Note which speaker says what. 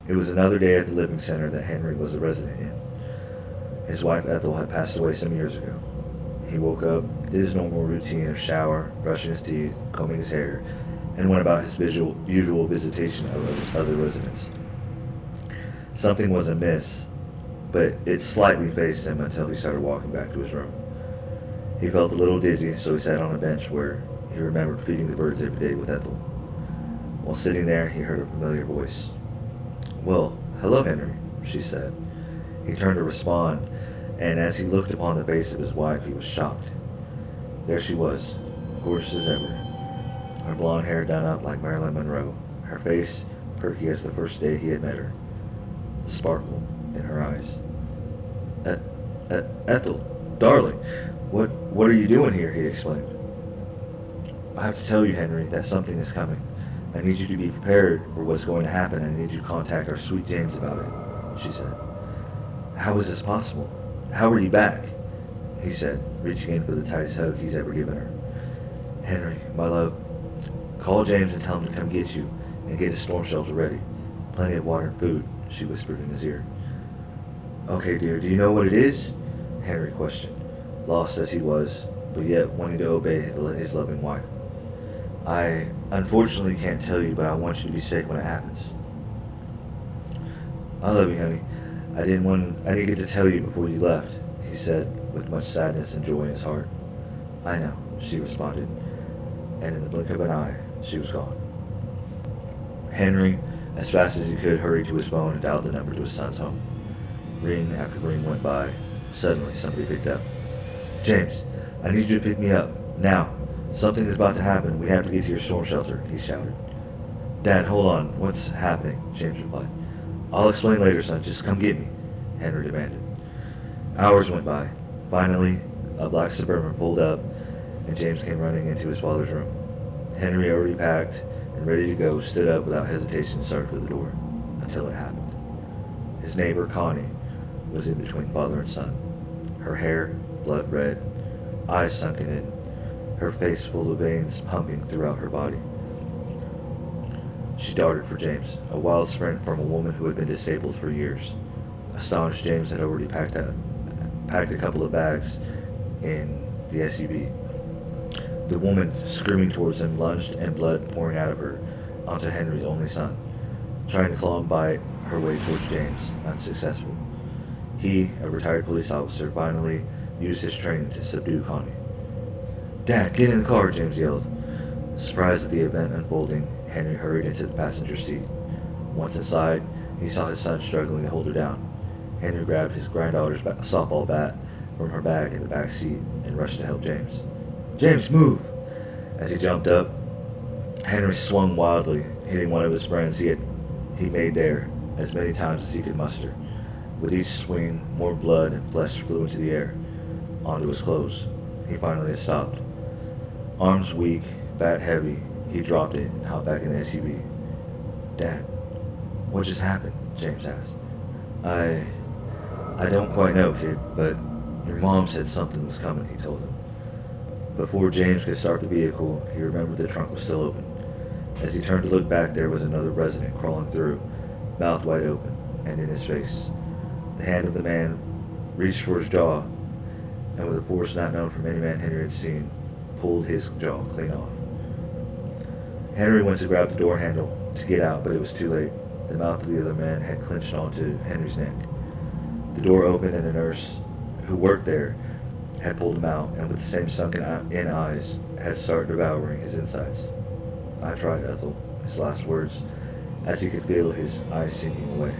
Speaker 1: It was another day at the living center that Henry was a resident in. His wife Ethel had passed away some years ago. He woke up, did his normal routine of shower, brushing his teeth, combing his hair, and went about his usual visitation of other residents. Something was amiss, but it slightly fazed him until he started walking back to his room. He felt a little dizzy, so he sat on a bench where he remembered feeding the birds every day with Ethel. While sitting there, he heard a familiar voice. "Well, hello, Henry," she said. He turned to respond, and as he looked upon the face of his wife, he was shocked. There she was, gorgeous as ever, her blonde hair done up like Marilyn Monroe, her face perky as the first day he had met her, the sparkle in her eyes. Ethel, darling, what are you doing here?" he exclaimed. "I have to tell you, Henry, that something is coming. I need you to be prepared for what's going to happen. I need you to contact our sweet James about it," she said. "How is this possible? How are you back?" he said, reaching in for the tightest hug he's ever given her. "Henry, my love, call James and tell him to come get you and get a storm shelter ready. Plenty of water and food," she whispered in his ear. "Okay, dear, do you know what it is?" Henry questioned, lost as he was, but yet wanting to obey his loving wife. "I unfortunately can't tell you, but I want you to be safe when it happens." "I love you, honey. I didn't get to tell you before you left," he said, with much sadness and joy in his heart. "I know," she responded, and in the blink of an eye, she was gone. Henry, as fast as he could, hurried to his phone and dialed the number to his son's home. Ring after ring went by. Suddenly, somebody picked up. "James, I need you to pick me up, now. Something is about to happen. We have to get to your storm shelter," he shouted. "Dad, hold on. What's happening?" James replied. "I'll explain later, son. Just come get me," Henry demanded. Hours went by. Finally, a black Suburban pulled up, and James came running into his father's room. Henry, already packed and ready to go, stood up without hesitation and started for the door, until it happened. His neighbor, Connie, was in between father and son. Her hair, blood red, eyes sunken in, her face full of veins pumping throughout her body. She darted for James, a wild sprint from a woman who had been disabled for years. Astonished, James had already packed a couple of bags in the SUV. The woman, screaming towards him, lunged, and blood pouring out of her, onto Henry's only son, trying to claw and bite her way towards James, unsuccessful. He, a retired police officer, finally used his training to subdue Connie. "Dad, get in the car," James yelled. Surprised at the event unfolding, Henry hurried into the passenger seat. Once inside, he saw his son struggling to hold her down. Henry grabbed his granddaughter's softball bat from her bag in the back seat and rushed to help James. "James, move!" As he jumped up, Henry swung wildly, hitting one of his friends he made there as many times as he could muster. With each swing, more blood and flesh flew into the air, onto his clothes. He finally had stopped. Arms weak, bat heavy, he dropped it and hopped back in the SUV. "Dad, what just happened?" James asked. I don't quite know, kid, but your mom said something was coming," he told him. Before James could start the vehicle, he remembered the trunk was still open. As he turned to look back, there was another resident crawling through, mouth wide open, and in his face. The hand of the man reached for his jaw, and with a force not known from any man Henry had seen, pulled his jaw clean off. Henry went to grab the door handle to get out, but it was too late. The mouth of the other man had clenched onto Henry's neck. The door opened, and a nurse who worked there had pulled him out, and with the same sunken-in eyes, had started devouring his insides. "I tried, Ethel," his last words, as he could feel his eyes sinking away.